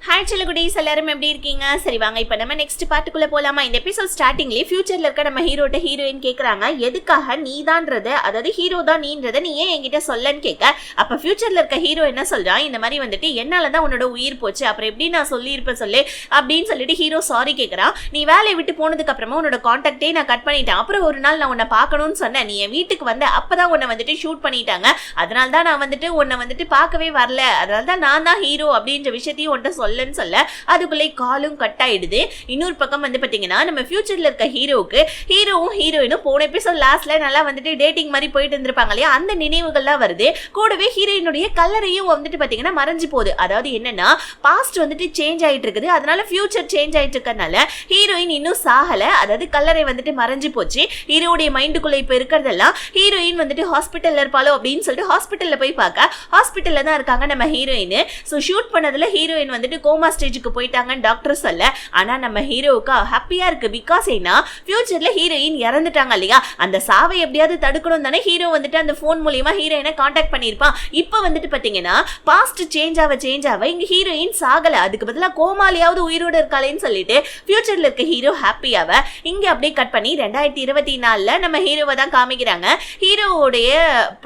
Hi செல்லகுடீஸ், எல்லாரும் எப்படி இருக்கீங்க? சரி வாங்க, இப்போ நம்ம நெக்ஸ்ட் பார்ட்டுக்குள்ள போலாமா? இந்த எபிசோட் ஸ்டார்டிங்லேயே ஃபியூச்சர்ல இருக்க நம்ம ஹீரோட்ட ஹீரோயின் கேட்குறாங்க, எதுக்காக நீதான்றது, அதாவது ஹீரோ தான் நீன்றதை நீ ஏன் என்கிட்ட சொல்லன்னு கேட்க. அப்போ ஃபியூச்சர்ல இருக்க ஹீரோ என்ன சொல்றான், இந்த மாதிரி வந்துட்டு என்னால தான் உன்னோட உயிர் போச்சு, அப்புறம் எப்படி நான் சொல்லியிருப்பேன் சொல்லு அப்படின்னு சொல்லிட்டு ஹீரோ சாரி கேட்குறான். நீ வேலையை விட்டு போனதுக்கு அப்புறமா உன்னோட கான்டாக்டே நான் கட் பண்ணிட்டேன். அப்புறம் ஒரு நாள் நான் உன்னை பார்க்கணும்னு சொன்னேன், நீ என் வீட்டுக்கு வந்து அப்பதான் உன்னை வந்துட்டு ஷூட் பண்ணிட்டாங்க. அதனால தான் நான் வந்துட்டு உன்னை வந்துட்டு பார்க்கவே வரல, அதனால தான் நான் தான் ஹீரோ அப்படின்ற விஷயத்தையும் உன்ட்ட சொல்லன்னு சொல்ல அதுக்குள்ளே காலும் கட் ஆயிடுது. இன்னொரு பக்கம் வந்து பாத்தீங்கன்னா நம்ம ஃபியூச்சர்ல இருக்க ஹீரோவுக்கு ஹீரோவும் ஹீரோயினும் போன எபிசோட் லாஸ்ட்ல நல்லா வந்துட்டு டேட்டிங் மாதிரி போயிட்டு இருந்திருப்பாங்க இல்லையா, அந்த நினைவுகள்லாம் வருது. கூடவே ஹீரோயினுடைய கலரையும் வந்துட்டு பாத்தீங்கன்னா மறைஞ்சு போகுது. அதாவது என்னன்னா பாஸ்ட் வந்துட்டு சேஞ்ச் ஆயிட்டு இருக்குது, அதனால ஃபியூச்சர் சேஞ்ச் ஆயிட்டு இருக்கறனால ஹீரோயின் இன்னும் சாகல, அதாவது கலரை வந்துட்டு மறைஞ்சு போச்சு. ஹீரோடைய மைண்டுக்குள்ள இப்ப இருக்கிறதெல்லாம் ஹீரோயின் வந்துட்டு ஹாஸ்பிட்டல்ல இருப்பாளோ அப்படின்னு சொல்லிட்டு ஹாஸ்பிட்டல்ல போய் பார்க்க ஹாஸ்பிட்டல்ல தான் இருக்காங்க நம்ம ஹீரோயின். ஸோ ஷூட் பண்ணதுல ஹீரோயின் வந்துட்டு கோமா ஸ்டேஜுக்கு போயிட்டாங்கன்னு டாக்டர் சொல்ல, ஆனா நம்ம ஹீரோவுக்கு ஹாப்பியா இருக்கு. பிகாஸ் ஏன்னா ஃபியூச்சர்ல ஹீரோயின் இறந்துட்டாங்க இல்லையா, அந்த சாவை எப்படியாவது தடுக்கணும் தானே ஹீரோ வந்துட்டு அந்த போன் மூலியமா ஹீரோயினை கான்டாக்ட் பண்ணிருப்பான். இப்ப வந்துட்டு பாத்தீங்கன்னா பாஸ்ட் சேஞ்ச் ஆக இங்க ஹீரோயின் சாகல, அதுக்கு பதிலாக கோமாலியாவது உயிரோட இருக்காளேன்னு சொல்லிட்டு ஃபியூச்சர்ல இருக்க ஹீரோ ஹாப்பியாவ இங்க அப்படியே கட் பண்ணி 2024 நம்ம ஹீரோவை தான் காமிக்கிறாங்க. ஹீரோவுடைய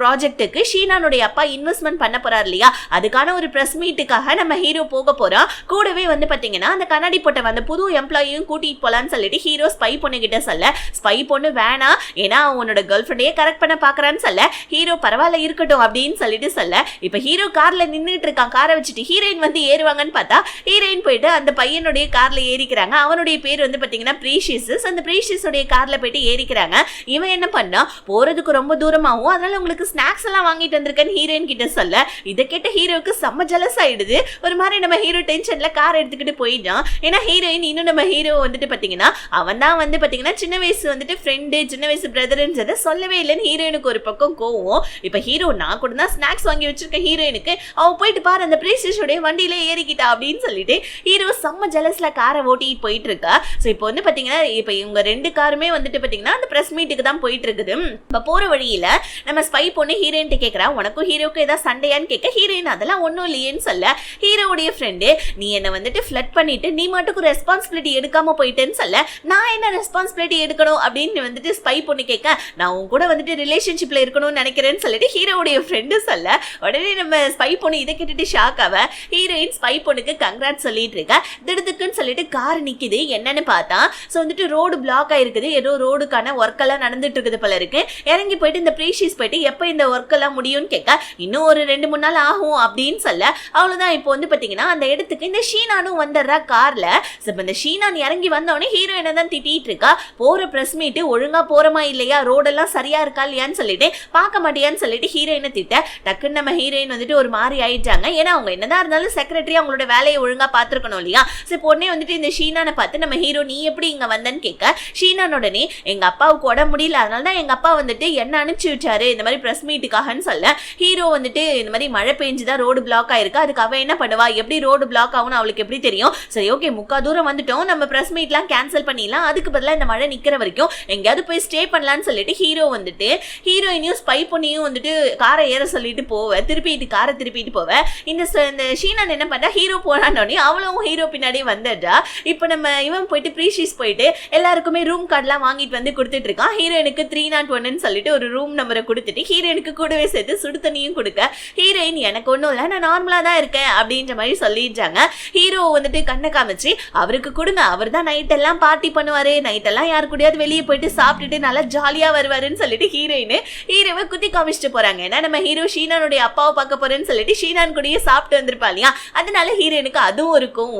ப்ராஜெக்ட்டுக்கு ஷீனானுடைய அப்பா இன்வெஸ்ட்மெண்ட் பண்ண போறாரு இல்லையா, அதுக்கான ஒரு பிரஸ் மீட்டுக்காக நம்ம ஹீரோ போக போறோம். கூடவே வந்து பாத்தீங்கன்னா அந்த கண்ணாடி போட்ட வந்து புது எம்ப்ளாயும் கூட்டிட்டு போலான்னு சொல்லிட்டு ஹீரோ ஸ்பை பொண்ணு கிட்ட சொல்ல, ஸ்பை பொண்ணு வேணாம் ஏன்னா உன்னோட கேர்ள் ஃப்ரெண்டையே கரெக்ட் பண்ண பாக்குறான்னு சொல்ல, ஹீரோ பரவாயில்ல இருக்கட்டும் அப்படின்னு சொல்லிட்டு சொல்ல, இப்ப ஹீரோ கார்ல நின்றுட்டு இருக்கான். காரை வச்சுட்டு ஹீரோயின் வந்து ஏறுவாங்கன்னு பார்த்தா ஹீரோயின் போயிட்டு அந்த பையனுடைய கார்ல ஏறிக்கிறாங்க. அவனுடைய பேர் வந்து பாத்தீங்கன்னா பிரீஷியஸ். அந்த பிரீஷியஸோடைய கார்ல போயிட்டு ஏறிக்கிறாங்க. இவன் என்ன பண்ணா, போறதுக்கு ரொம்ப தூரமாகும், அதனால உங்களுக்கு ஸ்நாக்ஸ் எல்லாம் வாங்கிட்டு வந்திருக்கேன்னு ஹீரோயின் கிட்ட சொல்ல, இதை கேட்ட ஹீரோவுக்கு செம்ம ஜெலஸ் ஆயிடுது. ஒரு மாதிரி நம்ம ஹீரோ டென்ஷன்ல கார் எடுத்துக்கிட்டு போயிட்டான். ஏன்னா ஹீரோயின் இன்னும் நம்ம ஹீரோ வந்துட்டு பாத்தீங்கன்னா அவன் தான் வந்து பாத்தீங்கன்னா சின்ன வயசு வந்துட்டு ஃப்ரெண்டு, சின்ன வயசு பிரதர்ன்றதை சொல்லவே இல்லைன்னு ஹீரோயினுக்கு ஒரு பக்கம் கோவம். இப்ப ஹீரோ நான் கூட தான் ஸ்நாக்ஸ் வாங்கி வச்சிருக்க ஹீரோயினுக்கு, அவ போயிட்டு பாரு அந்த பிரீஷியஸோட வண்டியில ஏறிக்கிட்டா அப்படின்னு சொல்லிட்டு ஹீரோ செம்ம ஜெலஸ்ல காரை ஓட்டிட்டு போயிட்டு இருக்கா. ஸோ இப்போ வந்து பாத்தீங்கன்னா இப்ப இவங்க ரெண்டு காருமே வந்துட்டு பாத்தீங்கன்னா அந்த பிரஸ் மீட்டுக்கு தான் போயிட்டு இருக்குது. இப்ப போற வழியில நம்ம ஸ்பை பொண்ணு ஹீரோயின் கேட்கிறா, உனக்கும் ஹீரோக்கும் ஏதாவது சண்டையான்னு கேட்க, ஹீரோயின் அதெல்லாம் ஒன்னும் இல்லையேன்னு சொல்ல, ஹீரோவுடைய ஃப்ரெண்டு நீ என்ன வந்துட்டு ஃபிளட் பண்ணிட்டு நீ மட்டும் ரெஸ்பான்சிபிலிட்டி எடுக்காம போயிட்டேன்னு சொல்ல, நான் என்ன ரெஸ்பான்சிபிலிட்டி எடுக்கணும் அப்படின்னு வந்துட்டு ஸ்பை பொண்ணு கேட்க, நான் உன் கூட வந்துட்டு ரிலேஷன்ஷிப்ல இருக்கணும்னு நினைக்கிறேன்னு சொல்லிட்டு ஹீரோவுடைய ஃப்ரெண்டு சொல்ல, உடனே நம்ம ஸ்பை பொண்ணு இதை கேட்டுட்டு ஷாக் ஆவ. ஹீரோயின் ஸ்பை பொண்ணுக்கு கங்க்ராட் சொல்லிட்டு இருக்க. திடுதுக்குன்னு சொல்லிட்டு கார் நிக்குது. என்னன்னு பார்த்தா ஸோ வந்துட்டு ரோடு பிளாக் ஆயிருக்குது, ஏதோ ரோடுக்கான ஒர்க் எல்லாம் நடந்துட்டு இருக்குது போல இருக்கு. இறங்கி போயிட்டு இந்த பிரீஷியஸ் போயிட்டு எப்ப இந்த ஒர்க் எல்லாம் முடியும்னு கேட்க, இன்னும் ஒரு 2-3 நாள் ஆகும் அப்படின்னு சொல்ல, அவ்வளவுதான். இப்போ வந்து பாத்தீங்கன்னா அந்த இடத்துக்கு இந்த ஷீனானும் வந்துடுறா கார்ல. இந்த ஷீனான் இறங்கி வந்தவனே ஹீரோயினை தான் திட்டிட்டு இருக்கா, போற பிரஸ் மீட் ஒழுங்கா போறமா இல்லையா, ரோடெல்லாம் சரியா இருக்கா இல்லையான்னு சொல்லிட்டு பார்க்க மாட்டியான்னு சொல்லிட்டு ஹீரோயினை திட்ட, டக்குன்னு நம்ம ஹீரோயின் வந்துட்டு ஒரு மாதிரி ஆயிட்டாங்க. ஏன்னா அவங்க என்னதான் இருந்தாலும் செக்ரட்டரி அவங்களோட வேலையை ஒழுங்கா பாத்துருக்கணும் இல்லையா. சரி பொண்ணே வந்துட்டு இந்த ஷீனானை பார்த்து நம்ம ஹீரோ நீ எப்படி இங்க வந்தன்னு கேட்க, ஷீனான் உடனே எங்க அப்பாவுக்கு உடம்பு முடியல, அதனால தான் எங்க அப்பா வந்துட்டு என்ன அனுப்பிச்சு வச்சாரு இந்த மாதிரி பிரஸ் மீட்டுக்காகன்னு சொல்ல, ஹீரோ வந்துட்டு இந்த மாதிரி மழை பெஞ்சுதான் ரோடு பிளாக் ஆயிருக்கு, அதுக்கு அவ என்ன பண்ணுவா, எப்படி ரோடு பிளாக் ஆகும்னு அவளுக்கு எப்படி தெரியும். சரி ஓகே, முக்கா தூரம் வந்துட்டோம், நம்ம பிரஸ் மீட்லாம் கேன்சல் பண்ணிடலாம், அதுக்கு பதிலாக இந்த மழை நிக்கிற வரைக்கும் எங்கேயாவது போய் ஸ்டே பண்ணலான்னு சொல்லிட்டு ஹீரோ வந்துட்டு ஹீரோயினையும் ஸ்பை பொண்ணையும் வந்துட்டு காரை ஏற சொல்லிட்டு போவேன், காரை திருப்பிட்டு போவேன். இந்த ஷீனான் என்ன பண்ணா, ஹீரோ போனானோடனே அவளும் ஹீரோ பின்னாடி வந்துடுறா. இப்போ நம்ம இவன் போயிட்டு பிரீஷியஸ் போயிட்டு எல்லாருக்குமே ரூம் கார்டெலாம் வாங்கிட்டு வந்து கொடுத்துட்டு இருக்கான். ஹீரோயினுக்கு 301 சொல்லிட்டு ஒரு ரூம் நம்பரை கொடுத்துட்டு ஹீரோயினுக்கு கூடவே சேர்த்து சுடு தண்ணியும் கொடுக்க, ஹீரோயின் எனக்கு ஒன்றும் இல்லை நான் நார்மலா தான் இருக்கேன் அப்படின்ற மாதிரி சொல்லிடுறாங்க. ஹீரோ வந்துட்டு கண்ணை காமிச்சு அவருக்கு கொடுங்க, அவர் தான் நைட் எல்லாம் பார்ட்டி பண்ணுவாரு, நைட் எல்லாம் யாரு கூடயாவது வெளியே போயிட்டு சாப்பிட்டுட்டு நல்லா ஜாலியா வருவாருன்னு சொல்லிட்டு ஹீரோவை குத்தி காமிச்சிட்டு போறாங்க. ஏன்னா நம்ம ஹீரோ ஷீனானுடைய அப்பாவை பார்க்க போறேன்னு சொல்லிட்டு ஷீனான் கூடயே சாப்பிட்டு வந்திருப்பா இல்லையா, அதனால ஹீரோயினுக்கு அதுவும் இருக்கும்.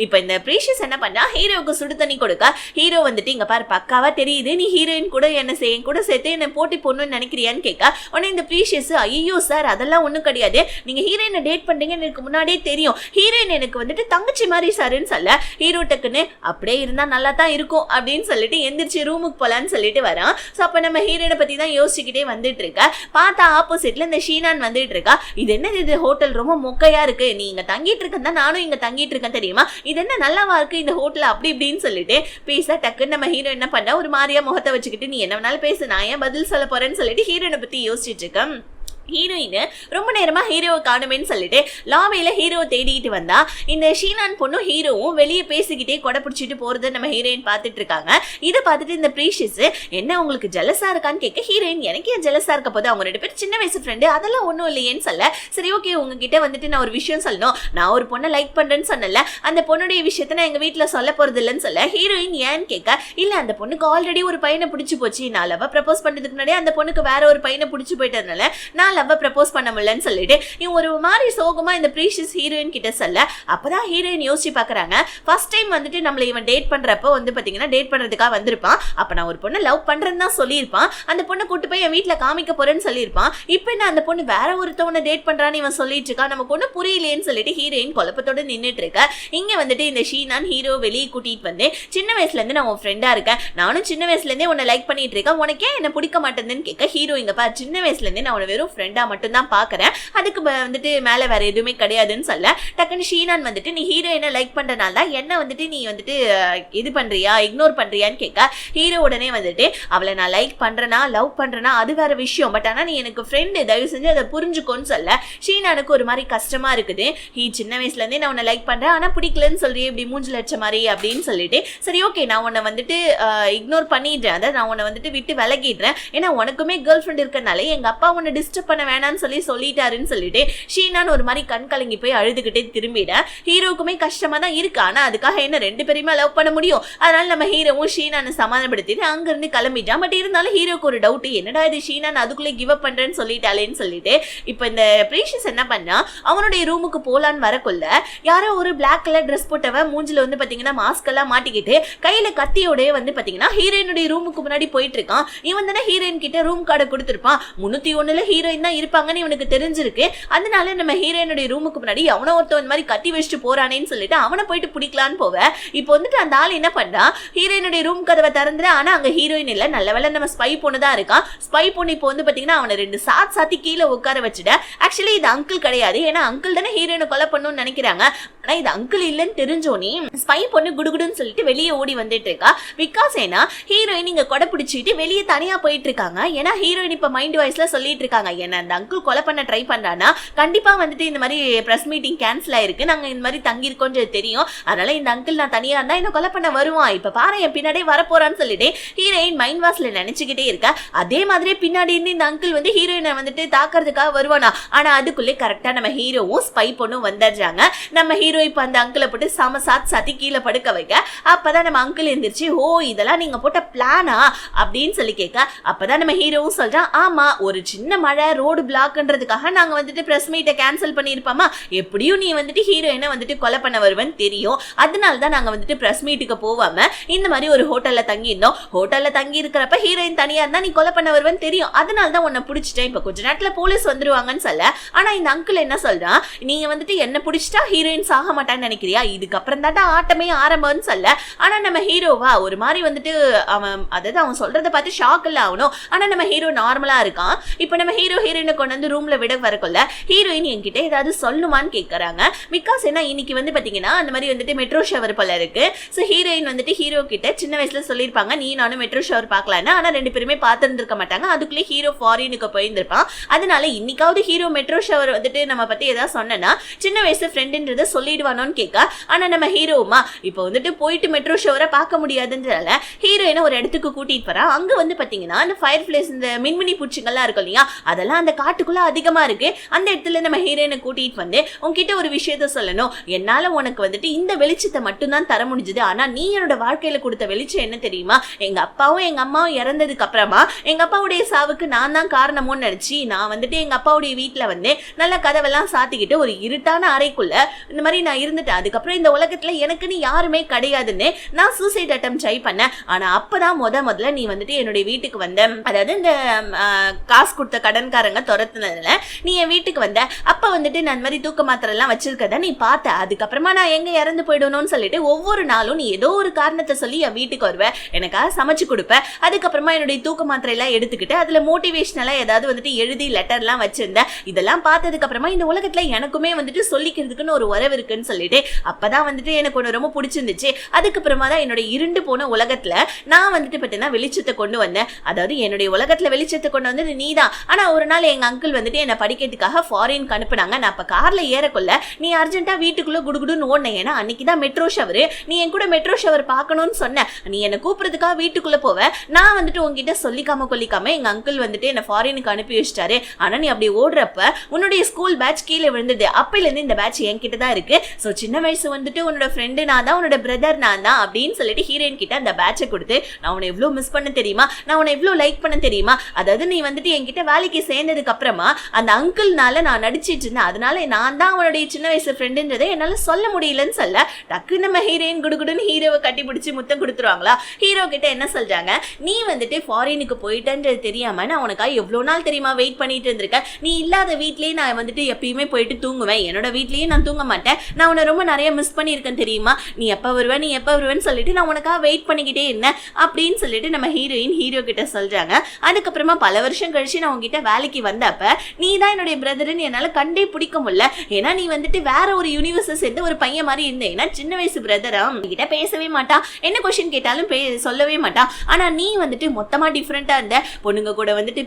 இப்ப இந்த பிரீஷியஸ் என்ன பண்ணா, ஹீரோவுக்கு சுடு தண்ணி கொடுக்க, ஹீரோ வந்துட்டு இங்க பாரு பக்காவா தெரியுது நீ ஹீரோயின் கூட என்ன கூட சேர்த்து என்ன போட்டி பொண்ணுன்னு நினைக்கிறியான்னு கேட்க, உடனே இந்த பிரீஷியஸ் ஐயோ சார் அதெல்லாம் ஒண்ணும் கிடையாது, நீங்க ஹீரோயினை டேட் பண்றீங்கன்னு எனக்கு முன்னாடியே தெரியும், ஹீரோயின் எனக்கு வந்துட்டு தங்கச்சி மாதிரி சாருன்னு சொல்ல, ஹீரோ டக்குன்னு அப்படியே இருந்தா நல்லா தான் இருக்கும் அப்படின்னு சொல்லிட்டு எந்திரிச்சு ரூமுக்கு போலான்னு சொல்லிட்டு வரான். ஸோ அப்ப நம்ம ஹீரோயினை பத்தி தான் யோசிச்சுக்கிட்டே வந்துட்டு இருக்க. பார்த்தா ஆப்போசிட்ல இந்த ஷீனான் வந்துட்டு இருக்கா. இது என்ன இது ஹோட்டல் ரொம்ப மொக்கையா இருக்கு, நீ இங்க தங்கிட்டு இருக்கா, நானும் இங்க தங்கிட்டு இருக்கேன் தெரியுமா, இது என்ன நல்லாவா இருக்கு இந்த ஹோட்டல் அப்படி இப்படின்னு சொல்லிட்டு பேச, டக்குன்னு நம்ம ஹீரோ என்ன பண்ண ஒரு மாதிரியா முகத்தை வச்சுக்கிட்டு நீ என்ன வேணாலும் பேசு, நான் ஏன் பதில் சொல்ல போறேன்னு சொல்லிட்டு ஹீரோயினை பத்தி யோசிச்சுட்டு இருக்கேன். ஹீரோயின் ரொம்ப நேரமா ஹீரோவை காணுமேன்னு சொல்லிட்டு லாபியில ஹீரோவை தேடிட்டு வந்தா இந்த ஷீனான் பொண்ணும் ஹீரோவும் வெளியே பேசிக்கிட்டே கொடை பிடிச்சிட்டு போறத நம்ம ஹீரோயின் பார்த்துட்டு இருக்காங்க. இதை பார்த்துட்டு இந்த ப்ரீஷியஸ் என்ன உங்களுக்கு ஜெலஸா இருக்கான்னு கேட்க ஹீரோயின் எனக்கு ஏன் ஜெலஸா இருக்க போது, அவங்க 2 பேரும் சின்ன வயசு ஃப்ரெண்டு, அதெல்லாம் ஒன்றும் இல்லையேன்னு சொல்ல சரி ஓகே உங்ககிட்ட வந்துட்டு நான் ஒரு விஷயம் சொல்லணும், நான் ஒரு பொண்ணை லைக் பண்றேன்னு சொன்னல அந்த பொண்ணுடைய விஷயத்த நான் எங்க வீட்டுல சொல்ல போறது இல்லைன்னு சொல்ல ஹீரோயின் ஏன்னு கேட்க இல்ல அந்த பொண்ணுக்கு ஆல்ரெடி ஒரு பையனை பிடிச்சு போச்சு, நான் லவ் ப்ரப்போஸ் பண்றதுக்கு முன்னாடியே அந்த பொண்ணுக்கு வேற ஒரு பையனை பிடிச்சு போயிட்டதுனால நான் லவ் ப்ரப்போஸ் பண்ண முடியலன்னு சொல்லிட்டு இவன் ஒரு மாதிரி சோகமா இந்த ப்ரீஷியஸ் ஹீரோயின் கிட்ட சொல்ல அப்பதான் ஹீரோயின் யோசிச்சு பாக்குறாங்க ஃபர்ஸ்ட் டைம் வந்துட்டு நம்மள இவன் டேட் பண்றப்ப வந்து பாத்தீங்கன்னா டேட் பண்றதுக்காக வந்திருப்பான், அப்ப நான் ஒரு பொண்ணை லவ் பண்றேன்னு தான் சொல்லியிருப்பான், அந்த பொண்ணை கூட்டு போய் என் வீட்டுல காமிக்க போறேன்னு சொல்லியிருப்பான், இப்ப என்ன அந்த பொண்ணு வேற ஒருத்தவனை டேட் பண்றான்னு இவன் சொல்லிட்டு இருக்கா, நமக்கு ஒண்ணு புரியலேன்னு சொல்லிட்டு ஹீரோயின் குழப்பத்தோட நின்றுட்டு இருக்க. இங்க வந்துட்டு இந்த ஷீனான் ஹீரோ வெளியே கூட்டிட்டு வந்து சின்ன வயசுல இருந்து நான் உன் ஃப்ரெண்டா இருக்கேன், நானும் சின்ன வயசுல இருந்தே உன்னை லைக் பண்ணிட்டு இருக்கேன், உனக்கே என்ன பிடிக்க மாட்டேன்னு கேட்க ஹீரோ இங்க பா சின்ன வயசுல இருந்தே நான் உன வெறும் ஃப்ரெண்டா மட்டும் தான் பாக்குறேன், அதுக்கு வந்துட்டு மேல வேற எதுவுமே கிடையாதுன்னு சொல்ல டக்குன்னு ஷீனான் வந்துட்டு நீ ஹீரோயினை லைக் பண்றனால தான் என்ன வந்துட்டு நீ வந்துட்டு இது பண்றியா இக்னோர் பண்றியான்னு கேட்க ஹீரோ உடனே வந்துட்டு அவளை நான் லைக் பண்றேனா லவ் பண்றேனா அது வேற விஷயம், பட் ஆனா நீ எனக்கு ஃப்ரெண்டு தயவு செஞ்சு அதை புரிஞ்சுக்கோன்னு சொல்ல ஷீனானுக்கு ஒரு மாதிரி கஷ்டமா இருக்குது, சின்ன வயசுல இருந்தே நான் உன்னை லைக் பண்றேன் ஆனா பிடிக்கலன்னு சொல்றேன் இப்படி மூஞ்சில அடிச்ச மாதிரி அப்படின்னு சொல்லிட்டு சரி ஓகே நான் உன்னை வந்துட்டு இக்னோர் பண்ணிடுறேன், அதை நான் உன்னை வந்துட்டு விட்டு விலகிடுறேன், ஏன்னா உனக்குமே கேர்ள் ஃப்ரெண்ட் இருக்கனால எங்க அப்பா உன்னை டிஸ்டர்ப் பண்ண வேணான்னு சொல்லிட்டாருன்னு சொல்லிட்டு ஷீனான் ஒரு மாதிரி கண் கலங்கி போய் அழுதுகிட்டே திரும்பிட ஹீரோக்குமே கஷ்டமா தான் இருக்கு, ஆனா அதுக்காக என்ன 2 பேருமே லவ் பண்ண முடியும், அதனால நம்ம ஹீரோவும் ஷீனானை சமாதானப்படுத்திட்டு அங்க இருந்து கிளம்பிட்டான். பட் இருந்தாலும் ஹீரோக்கு ஒரு டவுட் என்னடா இது ஷீனான் அதுக்குள்ளே கிவ் அப் பண்றேன்னு சொல்லிட்டாலேன்னு சொல்லிட்டு இப்ப இந்த ப்ரீஷியஸ் என்ன பண்ணா அவனுடைய ரூமுக்கு போலான்னு வரக்குள்ள யாரோ ஒரு பிளாக் கலர் ட்ரெஸ் போட்டவன் மூஞ்சில வந்து பாத்தீங்கன்னா மாஸ்க் எல்லாம் மாட்டிக்கிட்டு கையில கத்தியோட வந்து பாத்தீங்கன்னா ஹீரோயினுடைய ரூமுக்கு முன்னாடி போயிட்டு இருக்கான். இவன் தானே ஹீரோயின் கிட்ட ரூம் கார்டை கொடுத்திருப்பான், 301 ஹீரோயின் தான் இருப்பாங்கன்னு இவனுக்கு தெரிஞ்சிருக்கு, அதனால நம்ம ஹீரோயினுடைய ரூமுக்கு முன்னாடி அவனை ஒருத்தவன் மாதிரி கத்தி வச்சுட்டு போறானேன்னு சொல்லிட்டு அவனை போயிட்டு பிடிக்கலான்னு போவேன். இப்போ வந்துட்டு அந்த ஆள் என்ன பண்ணா ஹீரோயினுடைய ரூம் கதவை திறந்துற, ஆனா அங்க ஹீரோயின் இல்ல, நல்ல வேளை நம்ம ஸ்பை பொண்ணு தான் இருக்கான். ஸ்பை பொண்ணு இப்போ வந்து பாத்தீங்கன்னா அவனை 2 சாத்தி கீழே உட்கார வச்சுட. ஆக்சுவலி இது அங்கிள் கிடையாது, ஏன்னா அங்கிள் தானே ஹீரோயினை கொலை பண்ணணும்னு நினைக்கிறாங்க, ஆனா இது அங்கிள் இல்லன்னு தெரிஞ்சோனே ஸ்பை பொண்ணு குடுகுடுன்னு சொல்லிட்டு வெளியே ஓடி வந்துட்டு இருக்கா. பிகாஸ் ஏன்னா ஹீரோயின் இங்க கொடை பிடிச்சிட்டு வெளியே தனியா போயிட்டு இருக்காங்க, ஏன்னா ஹீரோயின் இப்ப மைண்ட் வாய்ஸ்ல சொல்லிட்டு இருக்காங்க என்ன அந்த அங்கிள் கொலை பண்ண ட்ரை பண்றானா கண்டிப்பா வந்துட்டு இந்த மாதிரி பிரஸ் மீட்டிங் கேன்சல் ஆயிருக்கு, நாங்க இந்த மாதிரி தங்கி இருக்கோம்னு தெரியும், அதனால இந்த அங்கிள் நான் தனியா இருந்தா என்ன கொலை பண்ண வருவான், இப்ப பாரு என் பின்னாடியே வரப்போறான்னு சொல்லிட்டு ஹீரோயின் மைண்ட் வாய்ஸ்ல நினைச்சுக்கிட்டே இருக்க. அதே மாதிரி பின்னாடி இருந்து இந்த அங்கிள் வந்து ஹீரோயினை வந்துட்டு தாக்குறதுக்காக வருவானா, ஆனா அதுக்குள்ளே கரெக்டா நம்ம ஹீரோவும் ஸ்பை பொண்ணும் வந்துடுறாங்க. நம்ம ஹீரோ இப்ப அந்த அங்கிளை போட்டு சாத்தி கீழே படுக்க வைக்க அப்பதான் நம்ம அங்கிள் எந்திரிச்சு ஓ இதெல்லாம் நீங்க போட்ட பிளானா அப்படின்னு சொல்லி கேட்க அப்பதான் நம்ம ஹீரோவும் சொல்றான் ஆமா ஒரு சின்ன மழை ரோடு பிளாக்ன்றதுக்காக நாங்க வந்துட்டு பிரஸ் மீட்டை கேன்சல் பண்ணிருப்போமா, எப்படியும் நீ வந்துட்டு ஹீரோயினை வந்துட்டு கொலை பண்ண வருவேன்னு தெரியும், அதனாலதான் நாங்க வந்துட்டு பிரஸ் மீட்டுக்கு போவாம இந்த மாதிரி ஒரு ஹோட்டல்ல தங்கி இருந்தோம், ஹோட்டல்ல தங்கி இருக்கிறப்ப ஹீரோயின் தனியா இருந்தா நீ கொலை பண்ண வருவேன்னு தெரியும், அதனாலதான் உன்னை பிடிச்சிட்டேன், இப்ப கொஞ்ச நேரத்துல போலீஸ் வந்துருவாங்கன்னு சொல்ல. ஆனா இந்த அங்கிள் என்ன சொல்றான் நீங்க வந்துட்டு என்ன பிடிச்சிட்டா ஹீரோயின் சாக மாட்டான்னு நினைக்கிறியா, இதுக்கப்புறம் தான் ஆட்டமே ஆரம்பம்னு சொல்ல. ஆனா நம்ம ஹீரோவா ஒரு மாதிரி வந்துட்டு அவன் சொல்றத பார்த்து ஷாக் இல்ல ஆகணும், ஆனா நம்ம ஹீரோ நார்மலா இருக்கான். இப்ப நம்ம ஹீரோயினை கொண்டு வந்து ரூம்ல விட வரக்குள்ள ஹீரோயின் என்கிட்ட ஏதாவது சொல்லணுமான்னு கேட்கறாங்க. பிகாஸ் என்ன இன்னைக்கு வந்து பாத்தீங்கன்னா அந்த மாதிரி வந்துட்டு மெட்ரோ ஷவர் போல இருக்கு. சோ ஹீரோயின் வந்துட்டு ஹீரோ கிட்ட சின்ன வயசுல சொல்லிருப்பாங்க நீ நானும் மெட்ரோ ஷவர் பாக்கலான்னு, ஆனா 2 பேருமே பார்த்திருந்திருக்க மாட்டாங்க, அதுக்குள்ளே ஹீரோ ஃபாரினுக்கு போயிருந்திருப்பான், அதனால இன்னைக்காவது ஹீரோ மெட்ரோ ஷவர் வந்துட்டு நம்ம பத்தி ஏதாவது சொன்னா சின்ன வயசு ஃப்ரெண்டுன்றத சொல்லிடுவானோன்னு கேட்க. ஆனா நம்ம ஹீரோமா இப்ப வந்துட்டு போயிட்டு மெட்ரோ ஷவரை பார்க்க முடியாதுன்றதால ஹீரோயினை ஒரு இடத்துக்கு கூட்டிட்டு போறா. அங்க வந்து பாத்தீங்கன்னா அந்த ஃபயர் பிளேஸ் இந்த மின்மினி பூச்சிகள்லாம் இருக்கும் இல்லையா அதெல்லாம் அந்த காட்டுக்குள்ள அதிகமா இருக்கு. அந்த இடத்துல நம்ம ஹீரோயினை கூட்டிட்டு வந்து உன்கிட்ட ஒரு விஷயத்த சொல்லணும், என்னால உனக்கு வந்துட்டு இந்த வெளிச்சத்தை மட்டும் தான் தர முடிஞ்சது, ஆனா நீ என்னோட வாழ்க்கையில கொடுத்த வெளிச்சம் என்ன தெரியுமா, எங்க அப்பாவும் எங்க அம்மாவும் இறந்ததுக்கு அப்புறமா எங்க அப்பாவுடைய சாவுக்கு நான் தான் காரணமோன்னு நினைச்சு நான் வந்துட்டு எங்க அப்பாவுடைய வீட்டுல வந்து நல்ல கதவெல்லாம் சாத்திக்கிட்டு ஒரு இருட்டான அறைக்குள்ள இந்த மாதிரி நான் இருந்துட்டேன். அதுக்கப்புறம் இந்த உலகத்துல எனக்குன்னு யாருமே கிடையாதுன்னு நான் சூசைட் அட்டம் ட்ரை பண்ணேன். ஆனா அப்பதான் முதல்ல நீ வந்துட்டு என்னுடைய வீட்டுக்கு வந்த, அதாவது இந்த காசு கொடுத்த கடன்காரங்க துரத்துனதுல நீ என் வீட்டுக்கு வந்த, அப்ப வந்துட்டு நான் இந்த மாதிரி தூக்க மாத்திரை எல்லாம் வச்சிருக்கத நீ பார்த்த, அதுக்கப்புறமா நான் எங்க இறந்து போயிடணும்னு சொல்லிட்டு ஒவ்வொரு நாளும் நீ ஏதோ ஒரு காரணத்தை சொல்லி என் வீட்டுக்கு வருவ, எனக்காக சமைச்சு கொடுப்ப, அதுக்கப்புறமா என்னுடைய தூக்க மாத்திரை எல்லாம் எடுத்துக்கிட்டு அதுல மோட்டிவேஷனலா ஏதாவது வந்துட்டு எழுதி லெட்டர் எல்லாம் வச்சிருந்த, இதெல்லாம் பார்த்ததுக்கு அப்புறமா இந்த உலகத்துல எனக்குமே வந்துட்டு சொல்லிக்கிறதுக்குன்னு ஒரு உறவு இருக்கு இருக்குன்னு சொல்லிட்டு அப்பதான் வந்துட்டு எனக்கு ஒண்ணு ரொம்ப பிடிச்சிருந்துச்சு. அதுக்கப்புறமா தான் என்னோட இருண்டு போன உலகத்துல நான் வந்துட்டு பார்த்தீங்கன்னா வெளிச்சத்தை கொண்டு வந்தேன். அதாவது என்னுடைய உலகத்துல வெளிச்சத்தை கொண்டு வந்தது நீதான். ஆனா ஒரு நாள் எங்க அங்கிள் வந்துட்டு என்ன படிக்கிறதுக்காக ஃபாரினுக்கு அனுப்புனாங்க. நான் அப்ப கார்ல ஏறக்குள்ள நீ அர்ஜென்ட்டா வீட்டுக்குள்ள குடுகுடுன்னு ஓடுன. ஏன்னா அன்னைக்குதான் மெட்ரோ ஷவர், நீ என் கூட மெட்ரோ ஷவர் பார்க்கணும்னு சொன்ன. நீ என்ன கூப்பிடுறதுக்காக வீட்டுக்குள்ள போவ. நான் வந்துட்டு உங்ககிட்ட சொல்லிக்காம கொல்லிக்காம எங்க அங்கிள் வந்துட்டு என்ன ஃபாரினுக்கு அனுப்பி வச்சிட்டாரு. ஆனா நீ அப்படி ஓடுறப்ப உன்னுடைய ஸ்கூல் பேட்ச் கீழே விழுந்தது. அப்பையில இருந்து இந்த பேட்ச் என்கிட்ட தான் இருக்கு. சோ சின்ன வயசு வந்துட்டு உன்னோட ஃப்ரெண்டு நான் தான், உன்னோட பிரதர் நான் தான் அப்படின்னு சொல்லிட்டு ஹீரோயின் கிட்ட அந்த பேட்சை கொடுத்து நான் உன்னை எவ்வளவு மிஸ் பண்ண தெரியுமா, நான் உன்னை எவ்வளவு லைக் பண்ண தெரியுமா. அதாவது நீ வந்துட்டு என்கிட்ட வேலைக்கு சேர்ந்ததுக்கு அப்புறமா அந்த அங்கிள்னால நான் நடிச்சிட்டு இருந்தேன். அதனால நான் தான் அவனுடைய சின்ன வயசு ஃப்ரெண்டுன்றதை என்னால சொல்ல முடியலன்னு சொல்ல டக்கு நம்ம ஹீரோயின் குடுகுடுன்னு ஹீரோவை கட்டி பிடிச்சி முத்தம் கொடுத்துருவாங்களா. ஹீரோ கிட்ட என்ன சொல்றாங்க, நீ வந்துட்டு ஃபாரினுக்கு போயிட்டன்றது தெரியாம நான் உனக்காக எவ்வளவு நாள் தெரியுமா வெயிட் பண்ணிட்டு இருந்திருக்கேன். நீ இல்லாத வீட்லயே நான் வந்துட்டு எப்பயுமே போயிட்டு தூங்குவேன். என்னோட வீட்லயே நான் தூங்க மாட்டேன். நான் உன்னை ரொம்ப நிறைய மிஸ் பண்ணியிருக்கேன் தெரியுமா. நீ எப்ப வருவேன்னு சொல்லிட்டு நான் உனக்காக வெயிட் பண்ணிக்கிட்டே இருந்தேன் அப்படின்னு சொல்லிட்டு நம்ம ஹீரோயின் ஹீரோ கிட்ட சொல்றாங்க. அதுக்கப்புறமா பல வருஷம் கழிச்சு நான் உங்ககிட்ட வேலைக்கு வந்தப்ப நீ தான் என்னுடைய பிரதர்ன்னு என்னால கண்டே பிடிக்க முடியல. ஏன்னா நீ வந்துட்டு வேற ஒரு யூனிவர்ஸை சேர்ந்து ஒரு பையன் மாதிரி இருந்தேன். ஏன்னா சின்ன வயசு பிரதரா கிட்ட பேசவே மாட்டான், என்ன கொஸ்டின் கேட்டாலும் சொல்லவே மாட்டான். ஆனா நீ வந்துட்டு மொத்தமா டிஃப்ரெண்டா இருந்த. பொண்ணுங்க கூட வந்துட்டு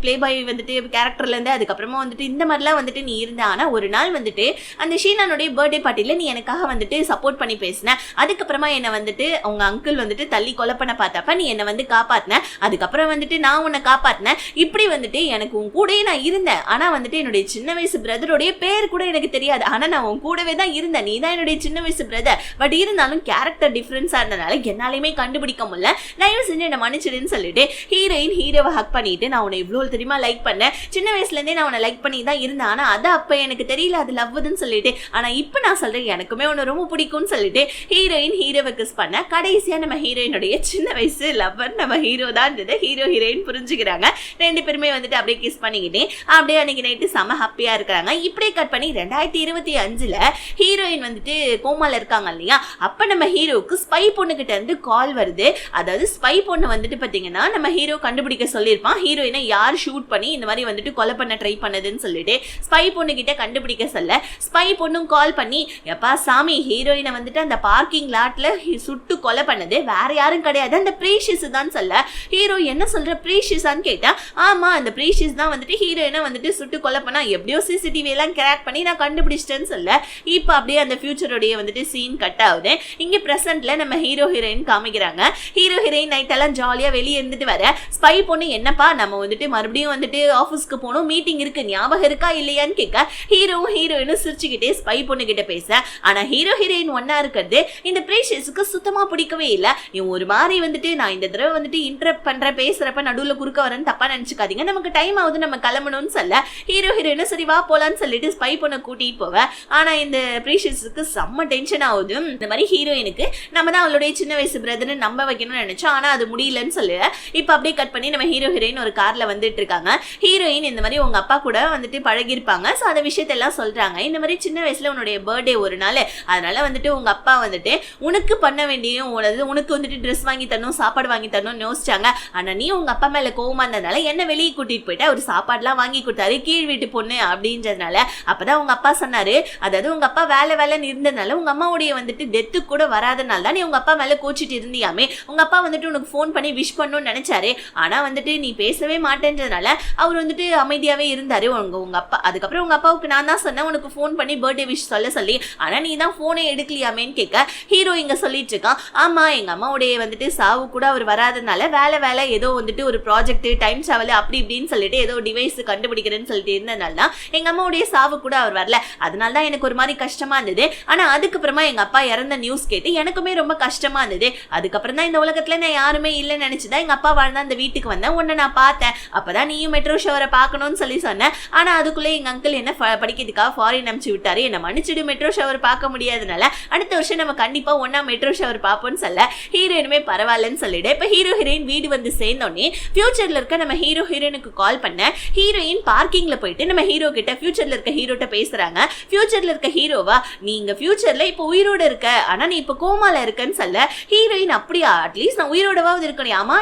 பிளே பாய் வந்துட்டு கேரக்டர்ல இருந்து அதுக்கப்புறமா வந்துட்டு இந்த மாதிரிலாம் வந்துட்டு நீ இருந்த. ஆனா ஒரு நாள் வந்துட்டு அந்த ஷீனானுடைய பர்த்டே பார்ட்டில நீ எனக்காக வந்துட்டு சப்போர்ட் பண்ணி பேசின. அதுக்கப்புறமா என்ன வந்துட்டு உங்க அங்கிள் வந்துட்டு தள்ளி கொலை பண்ண பார்த்தப்ப நீ என்ன வந்து காப்பாத்தின. அதுக்கப்புறம் வந்துட்டு நான் உன்னை காப்பாத்தினேன். இப்படி வந்துட்டு எனக்கு உன் கூடயே நான் இருந்தேன். ஆனா வந்துட்டு என்னுடைய சின்ன வயசு பிரதருடைய பேர் கூட எனக்கு தெரியாது. ஆனா நான் உன் கூடவே தான் இருந்தேன். நீ தான் என்னுடைய சின்ன வயசு பிரதர். பட் இருந்தாலும் கேரக்டர் டிஃபரன்ஸா இருந்தனால என்னாலையுமே கண்டுபிடிக்க முடியல. தயவு செஞ்சு என்ன மன்னிச்சிடுன்னு சொல்லிட்டு ஹீரோயின் ஹீரோவை ஹக் பண்ணிட்டு நான் உன்னை இவ்வளவு தெரியுமா லைக் பண்ணேன். சின்ன வயசுல இருந்தே நான் உன்னை லைக் பண்ணி தான் இருந்தேன். ஆனா அது அப்ப எனக்கு தெரியல அது லவ்வுன்னு சொல்லிட்டு. ஆனா இப்ப நான் சொல்றேன் எனக்குமே உன்னை ரொம்ப பிடிக்கும்னு சொல்லிட்டு ஹீரோயின் ஹீரோவை கிஸ் பண்ண. கடைசியா நம்ம ஹீரோயினுடைய சின்ன வயசு லவ்வர் நம்ம ஹீரோ தான் ஹீரோ ஹீரோயின் புரிஞ்சுக்கிறாங்க. ரெண்டு பேருமே வந்துட்டு அப்படியே கிஸ் பண்ணிக்கிட்டே அப்படியே அன்னைக்கு நைட்டு செம ஹாப்பியா இருக்காங்க. இப்படியே கட் பண்ணி 2025 ஹீரோயின் வந்துட்டு கோமால இருக்காங்க இல்லையா. அப்ப நம்ம ஹீரோக்கு ஸ்பை பொண்ணு கிட்ட இருந்து கால் வருது. அதாவது ஸ்பை பொண்ணு வந்துட்டு பாத்தீங்கன்னா நம்ம ஹீரோ கண்டுபிடிக்க சொல்லியிருப்பான். ஹீரோயினை யார் ஷூட் பண்ணி இந்த மாதிரி வந்துட்டு கொலை பண்ண ட்ரை பண்ணதுன்னு சொல்லிட்டு ஸ்பை பொண்ணு கிட்ட கண்டுபிடிக்க சொல்ல ஸ்பை பொண்ணும் கால் பண்ணி எப்பா சாமி ஹீரோயினை வந்துட்டு அந்த பார்க்கிங் லாட்ல சுட்டு கொலை பண்ணது வேற யாரும் கிடையாது, அந்த பிரீஷியஸ் தான் சொல்ல. ஹீரோ என்ன சொல்ற பிரீஷியஸான்னு கேட்டா ஆமா அந்த பிரீஷியஸ் தான் வந்துட்டு ஹீரோயினை வந்துட்டு சுட்டு கொலை பண்ணா எப்படியோ சிசிடிவி எல்லாம் கிராக் பண்ணி நான் கண்டுபிடிச்சிட்டேன்னு சொல்ல. இப்ப அப்படியே அந்த ஃபியூச்சரோடைய வந்துட்டு சீன் கட் ஆகுது. இங்க பிரசன்ட்ல நம்ம ஹீரோ ஹீரோயின் காமிக்கிறாங்க. ஹீரோ ஹீரோயின் நைட் எல்லாம் ஜாலியா வெளியே இருந்துட்டு வர ஸ்பை பொண்ணு என்னப்பா நம்ம வந்துட்டு மறுபடியும் வந்துட்டு ஆஃபீஸ்க்கு போகணும், மீட்டிங் இருக்கு, ஞாபகம் இருக்கா இல்லையான்னு கேட்க ஹீரோவும் ஹீரோயினும் சிரிச்சுக்கிட்டே ஸ்பை பொண்ணு கிட்ட பேச. ஆனா ஹீரோ ஹீரோயின் ஒன்னா இருக்கிறது இந்த பிரீஷியஸுக்கு சுத்தமா பிடிக்கவே இல்லை. இவன் ஒரு மாதிரி வந்துட்டு நான் இந்த தடவை வந்துட்டு இன்டரப்ட் பண்ற பேசுறப்ப நடுவுல குறுக்க வரேன்னு தப்பா நினைச்சுக்காதீங்க, நமக்கு டைம் ஆகுது நம்ம கிளம்பணும்னு சொல்ல ஹீரோ ஹீரோயினும் சரி வா போலான்னு சொல்லிட்டு ஸ்பை பொண்ணை கூட்டிட்டு போவ. ஆனா இந்த பிரீஷியஸுக்கு செம்ம டென்ஷன் ஆகுது. இந்த மாதிரி ஹீரோயினுக்கு நம்ம தான் அவளுடைய சின்ன வயசு பிரதர்னு நம்ப வைக்கணும்னு நினைச்சோம். ஆனா அது முடியலன்னு சொல்லு. இப்ப அப்படியே கட் பண்ணி நம்ம ஹீரோ ஹீரோயின் ஒரு கார்ல வந்துட்டு இருக்காங்க. ஹீரோயின் இந்த மாதிரி உங்க அப்பா கூட வந்துட்டு பழகிருப்பாங்க. சோ அந்த விஷயத்தெல்லாம் சொல்றாங்க. இந்த மாதிரி சின்ன வயசுல உன்னுடைய பர்த்டே ஒரு நாள், அதனால வந்துட்டு உங்க அப்பா வந்துட்டு உனக்கு பண்ண வேண்டிய உனக்கு வந்துட்டு ட்ரெஸ் வாங்கி தரணும், சாப்பாடு வாங்கி தரணும்னு யோசிச்சாங்க. ஆனா நீ உங்க அப்பா மேல கோவமா இருந்ததுனால என்ன வெளியே கூட்டிட்டு போயிட்டு ஒரு சாப்பாடுலாம் வாங்கி கொடுத்தாரு, கீழ் வீட்டு பொண்ணு அப்படின்றதுனால. அப்பதான் உங்க அப்பா சொன்னாரு, அதாவது உங்க அப்பா வேலைன்னு இருந்ததுனால உங்க அம்மாவுடைய வந்துட்டு டெத்து கூட வராதனால தான் நீ உங்க அப்பா மேல கோச்சிட்டு இருந்தியாமே. உங்க அப்பா வந்துட்டு உனக்கு போன் பண்ணி விஷ் பண்ணணும்னு நினைச்சாரு. ஆனா வந்துட்டு நீ பேசவே மாட்டேன்றதுனால அவர் வந்துட்டு அமைதியாவே இருந்தாரு உங்க அப்பா. அதுக்கப்புறம் உங்க அப்பாவுக்கு நான் தான் சொன்னேன் உனக்கு போன் பண்ணி பர்த்டே விஷ் சொல்ல சொல்லி. ஆனா நீ தான் போனே எடுக்கலையாமேன்னு கேட்க ஹீரோ இங்க சொல்லிட்டு இருக்கான், ஆமா எங்க அம்மாவுடைய வந்துட்டு சாவு கூட அவர் வராதனால வேலை ஏதோ வந்துட்டு ஒரு ப்ராஜெக்ட் டைம் டிராவல் அப்படி இப்படின்னு சொல்லிட்டு ஏதோ டிவைஸ் கண்டுபிடிக்கிறேன்னு சொல்லிட்டு இருந்ததுனால எங்க அம்மாவுடைய சாவு கூட அவர் வரல. அதனால தான் எனக்கு ஒரு மாதிரி கஷ்டமா இருந்தது. ஆனா அதுக்கப்புறமா எங்க அப்பா இறந்த நியூஸ் கேட்டு எனக்குமே ரொம்ப கஷ்டமா இருந்தது. அதுக்கப்புறம் தான் இந்த உலகத்துல நான் யாருமே இல்லைன்னு நினைச்சுதான் எங்க அப்பா வாழ்ந்தா அந்த வீட்டுக்கு வந்தேன், உன்னை நான் பார்த்தேன். அப்பதான் நீயும் மெட்ரோ ஷோரை பார்க்கணும்னு சொல்லி சொன்னேன். ஆனா அதுக்குள்ளே எங்க அங்கிள் என்ன படிக்கிறதுக்காக ஃபாரின் அனுப்பிச்சு விட்டாரு. என்ன மன்னிச்சுடு, மெட்ரோ ஷவர் பார்க்க முடியாதனால அடுத்த வருஷம் நம்ம கண்டிப்பா ஒன்னா மெட்ரோ ஷவர் பார்ப்போம்னு சொல்ல ஹீரோயினுமே பரவாயில்லன்னு சொல்லிட்டு இப்ப ஹீரோ ஹீரோயின் வீடு வந்து சேர்ந்தோடனே ஃபியூச்சர்ல இருக்க நம்ம ஹீரோ ஹீரோயினுக்கு கால் பண்ண ஹீரோயின் பார்க்கிங்ல போயிட்டு நம்ம ஹீரோ கிட்ட ஃபியூச்சர்ல இருக்க ஹீரோட்ட பேசுறாங்க. ஃபியூச்சர்ல இருக்க ஹீரோவா நீங்க ஃபியூச்சர்ல இப்ப உயிரோட இருக்க, ஆனா நீ இப்ப கோமால இருக்கன்னு சொல்ல ஹீரோயின் அப்படியா அட்லீஸ்ட் நான் உயிரோடவாவது இருக்கணும். ஆமா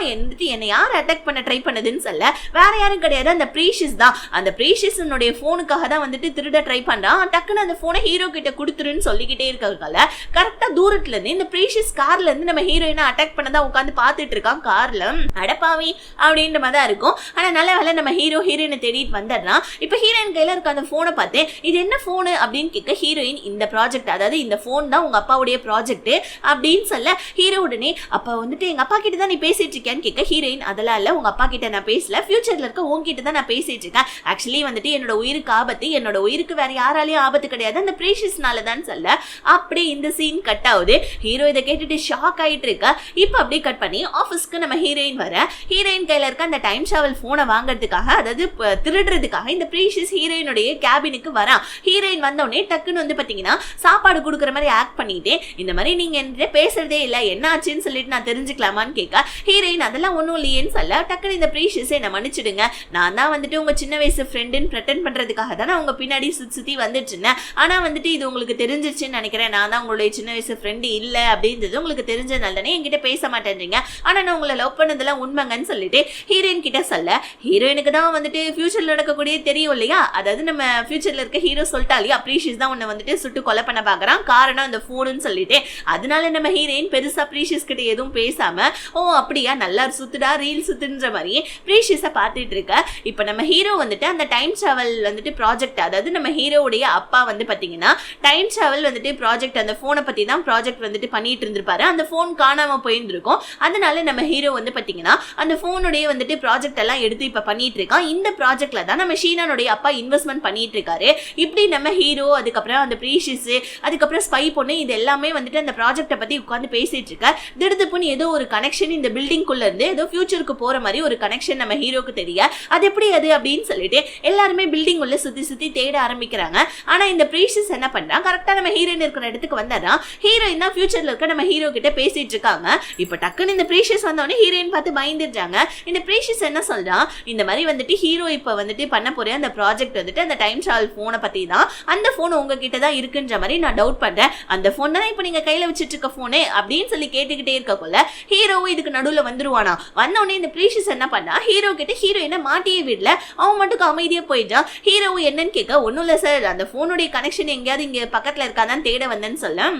என்னை யார் அட்டாக் பண்ண ட்ரை பண்ணதுன்னு சொல்ல வேற யாரும் கிடையாது அந்த பிரீஷியஸ் தான். அந்த பிரீஷியஸ் போனுக்காக தான் வந்துட்டு திருட ட்ரை பண்றான். டக்குன்னு அந்த போனை ஹீரோ கிட்ட கொடுத்துருன்னு சொல்லிக்கிட்டே இருக்கறதால கரெக்டா தூரத்துல இருந்து இந்த பிரீஷியஸ் கார்ல இருந்து நம்ம ஹீரோயினை அட்டாக் பண்ணதா உட்காந்து பாத்துட்டு இருக்கான் கார்ல. அடப்பாவி அப்படின்ற மாதிரி தான் இருக்கும். ஆனா நல்ல வேலை நம்ம ஹீரோயினை தேடிட்டு வந்துடுறான். இப்ப ஹீரோயின் கையில இருக்க அந்த போனை பார்த்தேன், இது என்ன போனு அப்படின்னு கேட்க ஹீரோயின் இந்த ப்ராஜெக்ட், அதாவது இந்த போன் தான் உங்க அப்பாவுடைய ப்ராஜெக்ட் அப்படின்னு சொல்ல ஹீரோ உடனே அப்ப வந்துட்டு எங்க அப்பா கிட்ட தான் நீ பேசிட்டு இருக்கேன்னு கேட்க ஹீரோயின் அதெல்லாம் இல்ல, உங்க அப்பா கிட்ட நான் பேசல, ஃபியூச்சர்ல இருக்க உங்ககிட்ட தான் நான் பேசிட்டு இருக்கேன். ஆக்சுவலி வந்துட்டு என்னோட உயிருக்கு ஆபத்து, என்னோட உயிருக்கு வேற யாராலையும் ஆபத்து கிடையாது, அந்த பிரீஷியஸ்னால தான் சொல்ல அப்படியே இந்த சீன் கட் ஆகுது. ஹீரோ இதை கேட்டுட்டு ஷாக் ஆயிட்டு இருக்கா. இப்ப அப்படியே கட் பண்ணி ஆபீஸ்க்கு நம்ம ஹீரோயின் வர ஹீரோயின் கையில இருக்க அந்த டைம் டிராவல் போனை வாங்குறதுக்காக, அதாவது திருடுறதுக்காக இந்த பிரீஷியஸ் ஹீரோயினுடைய கேபினுக்கு வரா. ஹீரோயின் வந்தோடனே டக்குன்னு வந்து பாத்தீங்கன்னா சாப்பாடு கொடுக்குற மாதிரி ஆக்ட் பண்ணிட்டு இந்த மாதிரி நீங்க என்கிட்ட பேசுறதே இல்ல, என்ன ஆச்சுன்னு சொல்லிட்டு நான் தெரிஞ்சுக்கலாமான்னு கேட்க ஹீரோயின் அதெல்லாம் ஒன்றும் இல்லையேன்னு சொல்ல டக்குன்னு இந்த பிரீஷியஸை என்ன மன்னிச்சிடுங்க, நான் தான் வந்துட்டு உங்க சின்ன வயசு ஃப்ரெண்டுன்னு ப்ரெட்டெண்ட் பண்றதுக்காக தான் நான் உங்க பின்னாடி சுத்தி வந்துட்டு இருந்தேன். ஆனா வந்துட்டு இது உங்களுக்கு தெரிஞ்சிருச்சுன்னு நினைக்கிறேன், நான் தான் உங்களுடைய சின்ன வயசு ஃப்ரெண்டு இல்ல அப்படின்றது உங்களுக்கு தெரிஞ்சதுனாலதானே என்கிட்ட பேச மாட்டேன்றீங்க, ஆனா நான் உங்களை லவ் பண்ணதெல்லாம் உண்மைங்கன்னு சொல்லிட்டு ஹீரோயின் கிட்ட சொல்ல ஹீரோயினுக்கு தான் வந்துட்டு ஃபியூச்சர்ல நடக்கக்கூடிய தெரியும் இல்லையா, அதாவது நம்ம ஃபியூச்சர்ல இருக்க ஹீரோ சொல்லிட்டா இல்லையா பிரீஷியஸ் தான் உன்னை வந்துட்டு சுட்டு கொலை பண்ண பாக்குறான், காரணம் அந்த போனுன்னு சொல்லிட்டு. அதனால நம்ம ஹீரோயின் பெருசா பிரீஷியஸ் கிட்ட எதுவும் பேசாம ஓ அப்படியா நல்லா சுத்துடா ரீல் சுத்துன்ற மாதிரி பிரீஷியஸை பார்த்துட்டு இருக்க. இப்ப நம்ம ஹீரோ வந்துட்டு அந்த டைம் டிராவல் வந்துட்டு ப்ராஜெக்ட், அதாவது நம்ம ஹீரோவுடைய அப்பா வந்து பாத்தீங்கன்னா டைம் டிராவல் வந்துட்டு ப்ராஜெக்ட், அந்த போனை பத்தி தான் ப்ராஜெக்ட் வந்துட்டு பண்ணிட்டு இருந்திருப்பாரு. அந்த போன் காணாம போயிருந்திருக்கும். அதனால நம்ம ஹீரோ வந்து பாத்தீங்கன்னா அந்த போனுடைய வந்துட்டு ப்ராஜெக்ட் எல்லாம் எடுத்து இப்ப பண்ணிட்டு இருக்கான். இந்த ப்ராஜெக்ட்ல தான் நம்ம ஷீனானுடைய அப்பா இன்வெஸ்ட்மெண்ட் பண்ணிட்டு இருக்காரு. இப்படி நம்ம ஹீரோ அதுக்கப்புறம் அந்த பிரீஷியஸ் அதுக்கப்புறம் ஸ்பை பொண்ணு இது எல்லாமே வந்துட்டு அந்த ப்ராஜெக்ட்டை பத்தி உட்காந்து பேசிட்டு இருக்க. திடுதுப்புன்னு ஏதோ ஒரு கனெக்ஷன் இந்த பில்டிங்குள்ள இருந்து ஏதோ ஃபியூச்சருக்கு போற மாதிரி ஒரு கனெக்ஷன் நம்ம ஹீரோக்கு தெரிய அது எப்படி அது அப்படின்னு சொல்லிட்டு எல்லாருமே பில்டிங் உள்ள சுத்தி சுத்தி தேட ஆரம்பிக்கிறாங்க. ஆனா இந்த பிரீஷியஸ் என்ன பண்றான், கரெக்டா நம்ம ஹீரோயின் இருக்கிற இடத்துக்கு வந்தாதான் ஹீரோயின் தான் ஃபியூச்சர்ல இருக்க நம்ம ஹீரோ கிட்ட பேசிட்டு இருக்காங்க. இப்ப டக்குன்னு இந்த பிரீஷியஸ் வந்தோடனே ஹீரோயின் பார்த்து பயந்துடுறாங்க. இந்த பிரீஷியஸ் என்ன சொல்றான், இந்த மாதிரி வந்துட்டு ஹீரோ இப்ப வந்துட்டு பண்ண போற அந்த ப்ராஜெக்ட் வந்துட்டு அந்த டைம் டிராவல் போனை பத்தி தான், அந்த போன் உங்ககிட்ட தான் இருக்குன்ற மாதிரி நான் டவுட் பண்றேன், அந்த போன் தான் இப்ப நீங்க கையில வச்சிட்டு இருக்க போனே அப்படின்னு சொல்லி கேட்டுக்கிட்டே இருக்கக்குள்ள ஹீரோவும் இதுக்கு நடுவுல வந்துருவானா. வந்தோடனே இந்த பிரீஷியஸ் என்ன பண்ணா ஹீரோ கிட்ட ஹீரோயினை மாட்டியே விடல, அவன் மட்டும் அமைதியா போயிட்டான். ஹீரோவும் என்னன்னு கேட்க ஒன்னும் இல்ல சார், அந்த போனுடைய கனெக்ஷன் எங்கேயாவது இங்க பக்கத்துல இருக்காதான் தேட வந்தேன்னு சொல்ல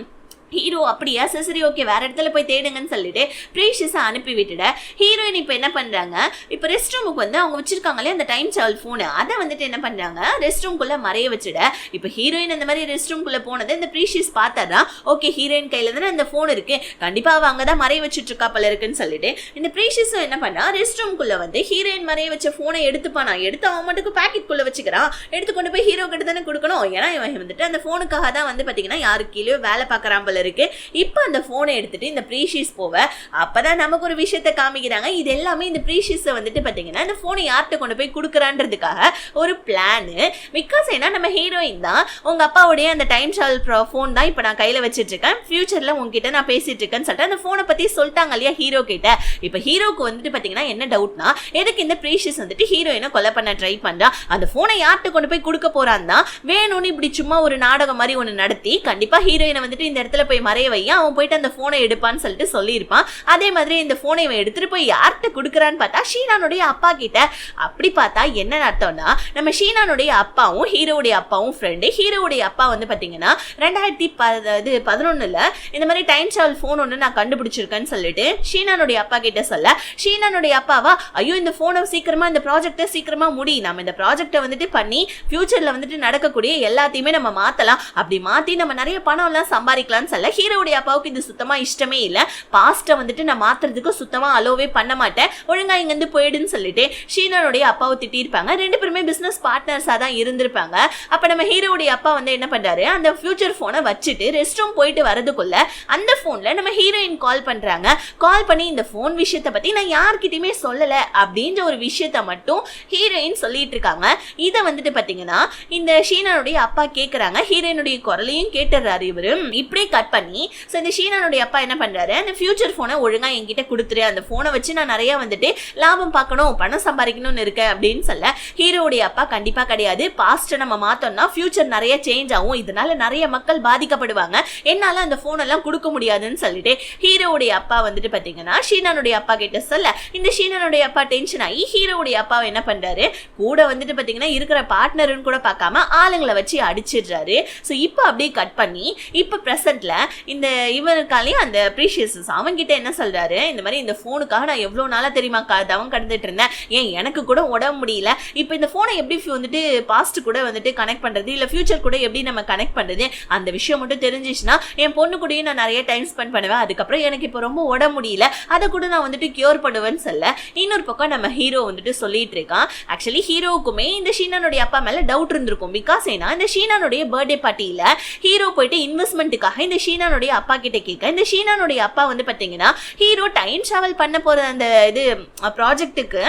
ஹீரோ அப்படியா சரி ஓகே வேற இடத்துல போய் தேடுங்கன்னு சொல்லிட்டு பிரீஷியஸை அனுப்பி விட்டுட. ஹீரோயின் இப்போ என்ன பண்றாங்க, இப்போ ரெஸ்ட் ரூமுக்கு வந்து அவங்க வச்சிருக்காங்களே அந்த டைம் டிராவல் போனு அதை வந்துட்டு என்ன பண்றாங்க ரெஸ்ட் ரூம்குள்ள மறைய வச்சுட. இப்போ ஹீரோயின் அந்த மாதிரி ரெஸ்ட் ரூம்குள்ள போனதை இந்த பிரீஷியஸ் பார்த்தாரா, ஓகே ஹீரோயின் கையில தானே அந்த போன் இருக்கு, கண்டிப்பா அவ அங்கதான் மறைய வச்சுட்டு இருக்கா போல இருக்குன்னு சொல்லிட்டு இந்த பிரீஷியஸும் என்ன பண்ணா ரெஸ்ட் ரூம்குள்ள வந்து ஹீரோயின் மறைய வச்ச போனை எடுத்துப்பானா, எடுத்து அவன் மட்டும் பாக்கெட் குள்ள வச்சுக்கிறான். எடுத்து கொண்டு போய் ஹீரோ கிட்ட தானே கொடுக்கணும், ஏன்னா இவன் வந்துட்டு அந்த போனுக்காக தான் வந்து பாத்தீங்கன்னா யாரு கீழே வேலை பார்க்கறான் போல இருக்கு. இப்ப அந்த போனை எடுத்துட்டு இந்த பிரீஷியஸ் போவ அப்பதான் நமக்கு ஒரு விஷயத்தை காமிக்கிறாங்க. இது எல்லாமே இந்த பிரீஷியஸ் வந்துட்டு பாத்தீங்கன்னா இந்த போனை யார்கிட்ட கொண்டு போய் கொடுக்கறான்றதுக்காக ஒரு பிளான். பிகாஸ் ஏன்னா நம்ம ஹீரோயின் தான் உங்க அப்பாவுடைய அந்த டைம் டிராவல் போன் தான் இப்ப நான் கையில வச்சிட்டு இருக்கேன், ஃபியூச்சர்ல உங்ககிட்ட நான் பேசிட்டு இருக்கேன்னு சொல்லிட்டு அந்த போனை பத்தி சொல்லிட்டாங்க இல்லையா ஹீரோ கிட்ட. இப்ப ஹீரோக்கு வந்துட்டு பாத்தீங்கன்னா என்ன டவுட்னா எதுக்கு இந்த பிரீஷியஸ் வந்துட்டு ஹீரோயினை கொலை பண்ண ட்ரை பண்றா, அந்த போனை யார்கிட்ட கொண்டு போய் கொடுக்க போறான் தான் வேணும்னு இப்படி சும்மா ஒரு நாடகம் மாதிரி ஒண்ணு நடத்தி கண்டிப்பா ஹீரோயினை வந்துட்டு இந்த இடத்துல போய் மறைய வையா அவன் போயிட்டு அந்த போனை எடுப்பான்னு சொல்லிட்டு சொல்லியிருப்பான். அதே மாதிரி இந்த போனை இவன் எடுத்துட்டு போய் யார்கிட்ட கொடுக்குறான்னு பார்த்தா ஷீனானுடைய அப்பா கிட்ட. அப்படி பார்த்தா என்ன அர்த்தம்னா நம்ம ஷீனானுடைய அப்பாவும் ஹீரோவுடைய அப்பாவும் ஃப்ரெண்டு. ஹீரோவுடைய அப்பா வந்து பாத்தீங்கன்னா 2011 இந்த மாதிரி டைம் டிராவல் போன் ஒன்று நான் கண்டுபிடிச்சிருக்கேன்னு சொல்லிட்டு ஷீனானுடைய அப்பா கிட்ட சொல்ல ஷீனானுடைய அப்பாவா ஐயோ இந்த போனை சீக்கிரமா இந்த ப்ராஜெக்டை சீக்கிரமா முடி, நம்ம இந்த ப்ராஜெக்டை வந்துட்டு பண்ணி ஃபியூச்சர்ல வந்துட்டு நடக்கக்கூடிய எல்லாத்தையுமே நம்ம மாத்தலாம், அப்படி மாத்தி நம்ம நிறைய பணம் எல்லாம் சம்பாதிக்கலாம்னு சொல்ல ஹீரோவுடைய அப்பாவுக்கு இது சுத்தமா இஷ்டமே இல்ல, பாஸ்ட வந்துட்டு நான் மாத்துறதுக்கு சுத்தமா அலோவே பண்ண மாட்டேன், ஒழுங்கா இங்க இருந்து போயிடுன்னு சொல்லிட்டு ஷீனானுடைய அப்பாவை திட்டிருப்பாங்க. ரெண்டு பேருமே பிசினஸ் பார்ட்னர்ஸா தான் இருந்திருப்பாங்க. அப்ப நம்ம ஹீரோவுடைய அப்பா வந்து என்ன பண்றாரு அந்த ஃபியூச்சர் போனை வச்சுட்டு ரெஸ்ட் ரூம் போயிட்டு வரதுக்குள்ள அந்த போன்ல நம்ம ஹீரோயின் கால் பண்றாங்க. கால் பண்ணி இந்த போன் விஷயத்தை பத்தி நான் யார்கிட்டயுமே சொல்லல அப்படின்ற ஒரு விஷயத்த மட்டும் ஹீரோயின் சொல்லிட்டு இருக்காங்க. இதை வந்துட்டு பாத்தீங்கன்னா இந்த ஷீனானுடைய அப்பா கேக்குறாங்க, ஹீரோயினுடைய குரலையும் கேட்டுறாரு இவரு. இப்படியே கட் பண்ணி ஸோ இந்த ஷீனானுடைய அப்பா என்ன பண்றாரு, அந்த ஃபியூச்சர் போனை ஒழுங்கா என்கிட்ட கொடுத்துரு, அந்த போனை வச்சு நான் நிறைய வந்துட்டு லாபம் பார்க்கணும், பணம் சம்பாதிக்கணும்னு இருக்கேன் அப்படின்னு சொல்ல ஹீரோடைய அப்பா கண்டிப்பா கிடையாது, பாஸ்ட் நம்ம மாத்தோம்னா ஃபியூச்சர் நிறைய சேஞ்ச் ஆகும், இதனால நிறைய மக்கள் பாதிக்கப்படுவாங்க, என்னால அந்த போன் எல்லாம் கொடுக்க முடியாதுன்னு சொல்லிட்டு ஹீரோடைய அப்பா வந்துட்டு பாத்தீங்கன்னா ஷீனானுடைய அப்பா கிட்ட சொல்ல இந்த ஷீனானுடைய அப்பா டென்ஷன் ஆகி ஹீரோடைய அப்பாவை என்ன பண்றாரு, கூட வந்துட்டு பாத்தீங்கன்னா இருக்கிற பார்ட்னர்னு கூட பார்க்காம ஆளுங்களை வச்சு அடிச்சிடுறாரு. ஸோ இப்போ அப்படியே கட் பண்ணி இப்போ ப்ரெசென்ட்ல இந்த இவருக்காலே அந்த ப்ரீஷியஸ் அவன்கிட்ட என்ன சொல்றாரு, இந்த மாதிரி இந்த போனுக்காக நான் எவ்வளவு நாளா தெரியுமா தவம் கடந்துட்டு இருந்தேன், ஏன் எனக்கு கூட உடம்பு முடியல, இப்போ இந்த போனை எப்படி வந்துட்டு பாஸ்ட் கூட வந்துட்டு கனெக்ட் பண்றது, இல்ல ஃபியூச்சர் கூட எப்படி நம்ம கனெக்ட் பண்றது, அந்த விஷயம் மட்டும் தெரிஞ்சிச்சுன்னா என் பொண்ணு கூடயும் நான் நிறைய டைம் ஸ்பெண்ட் பண்ணுவேன், அதுக்கப்புறம் எனக்கு இப்போ ரொம்ப உடம்பு முடியல, அதை கூட நான் வந்துட்டு கியூர் பண்ணுவேன்னு சொல்ல இன்னொரு பக்கம் நம்ம ஹீரோ வந்துட்டு சொல்லிட்டு இருக்கான். ஆக்சுவலி ஹீரோவுக்குமே இந்த ஷீனானுடைய அப்பா மேல டவுட் இருந்திருக்கும். பிகாஸ் ஏன்னா இந்த ஷீனானுடைய பர்த்டே பார்ட்டியில ஹீரோ போயிட்டு இன்வெஸ்ட்மெண்ட்டுக்காக இந்த ஷீனானுடைய அப்பா கிட்ட கேட்க இந்த ஷீனானுடைய அப்பா வந்து பாத்தீங்கன்னா ஹீரோ டைம் டிராவல் பண்ண போற அந்த இது ப்ராஜெக்ட்டுக்கு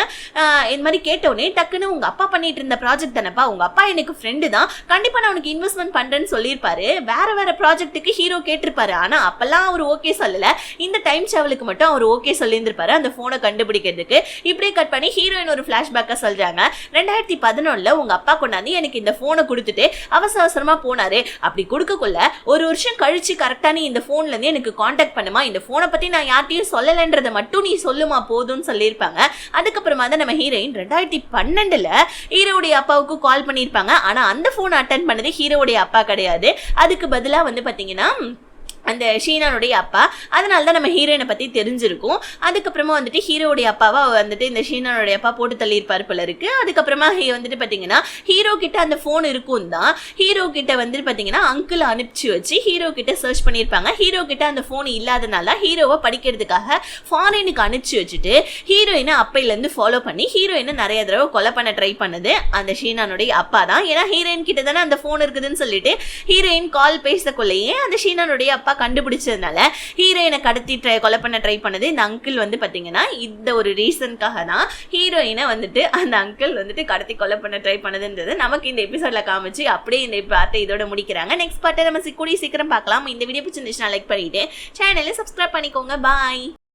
இந்த மாதிரி கேட்டோடனே டக்குன்னு உங்க அப்பா பண்ணிட்டு இருந்த ப்ராஜெக்ட் தானப்பா, உங்க அப்பா எனக்கு ஃப்ரெண்டு தான், கண்டிப்பா நான் உனக்கு இன்வெஸ்ட்மெண்ட் பண்றேன்னு சொல்லியிருப்பாரு, வேற வேற ப்ராஜெக்ட்டுக்கு ஹீரோ கேட்டிருப்பாரு, ஆனா அப்பெல்லாம் அவர் ஓகே சொல்லல, இந்த டைம் டிராவலுக்கு மட்டும் அவர் ஓகே சொல்லியிருந்திருப்பாரு அந்த போனை கண்டுபிடிக்கிறதுக்கு. இப்படியே கட் பண்ணி ஹீரோயின் ஒரு பிளாஷ்பேக்கா சொல்றாங்க, 2011 உங்க அப்பா கொண்டாந்து எனக்கு இந்த போனை கொடுத்துட்டு அவசரமா போனாரு, அப்படி கொடுக்கக்குள்ள ஒரு வருஷம் கழிச்சு கரெக்டா நீ இந்த போன்ல இருந்து எனக்கு கான்டாக்ட் பண்ணுமா, இந்த போனை பத்தி நான் யார்ட்டையும் சொல்லலன்றதை மட்டும் நீ சொல்லுமா போதும்னு சொல்லியிருப்பாங்க. அதுக்கப்புறமா தான் நம்ம ஹீரோயின் 2012 ஹீரோடைய அப்பாவுக்கு கால் பண்ணியிருப்பாங்க, ஆனா அந்த போனை அட்டென்ட் பண்ணது ஹீரோடைய அப்பா கிடையாது, அதுக்கு பதிலா வந்து பாத்தீங்கன்னா அந்த ஷீனானுடைய அப்பா. அதனால தான் நம்ம ஹீரோயினை பத்தி தெரிஞ்சிருக்கும். அதுக்கப்புறமா வந்துட்டு ஹீரோடைய அப்பாவை வந்துட்டு இந்த ஷீனானுடைய அப்பா போட்டு தள்ளியிருப்பாரு போல இருக்கு. அதுக்கப்புறமா வந்துட்டு பாத்தீங்கன்னா ஹீரோ கிட்ட அந்த போன் இருக்கும் தான், ஹீரோ கிட்ட வந்துட்டு பாத்தீங்கன்னா அங்கிள் அனுப்பிச்சு வச்சு ஹீரோ கிட்ட சர்ச் பண்ணியிருப்பாங்க. ஹீரோ கிட்ட அந்த போன் இல்லாதனால ஹீரோவை படிக்கிறதுக்காக ஃபாரினுக்கு அனுப்பிச்சு வச்சுட்டு ஹீரோயினை அப்பையில இருந்து ஃபாலோ பண்ணி ஹீரோயினை நிறைய தடவை கொலை பண்ண ட்ரை பண்ணது அந்த ஷீனானுடைய அப்பா தான். ஏன்னா ஹீரோயின் கிட்ட தானே அந்த போன் இருக்குதுன்னு சொல்லிட்டு ஹீரோயின் கால் பேசக்குள்ளேயே அந்த ஷீனானுடைய அப்பா கண்டுபிடிச்சதுனால ஹீரோயினை கடத்தி கொலை பண்ண ட்ரை பண்ணது இந்த அங்கிள் வந்து பாத்தீங்கன்னா இந்த ஒரு ரீசனுக்காக தான் ஹீரோயினை வந்துட்டு அந்த அங்கிள் வந்துட்டு கடத்தி கொலை பண்ண ட்ரை பண்ணதுன்றது நமக்கு இந்த எபிசோட்ல காமிச்சு அப்படியே இந்த பார்ட்டை இதோட முடிக்கிறாங்க. நெக்ஸ்ட் பார்ட்டை நம்ம கூடிய சீக்கிரம் பார்க்கலாம். இந்த வீடியோ பிடிச்சிருந்துச்சுன்னா லைக் பண்ணிட்டு சேனலை சப்ஸ்கிரைப் பண்ணிக்கோங்க. பாய்.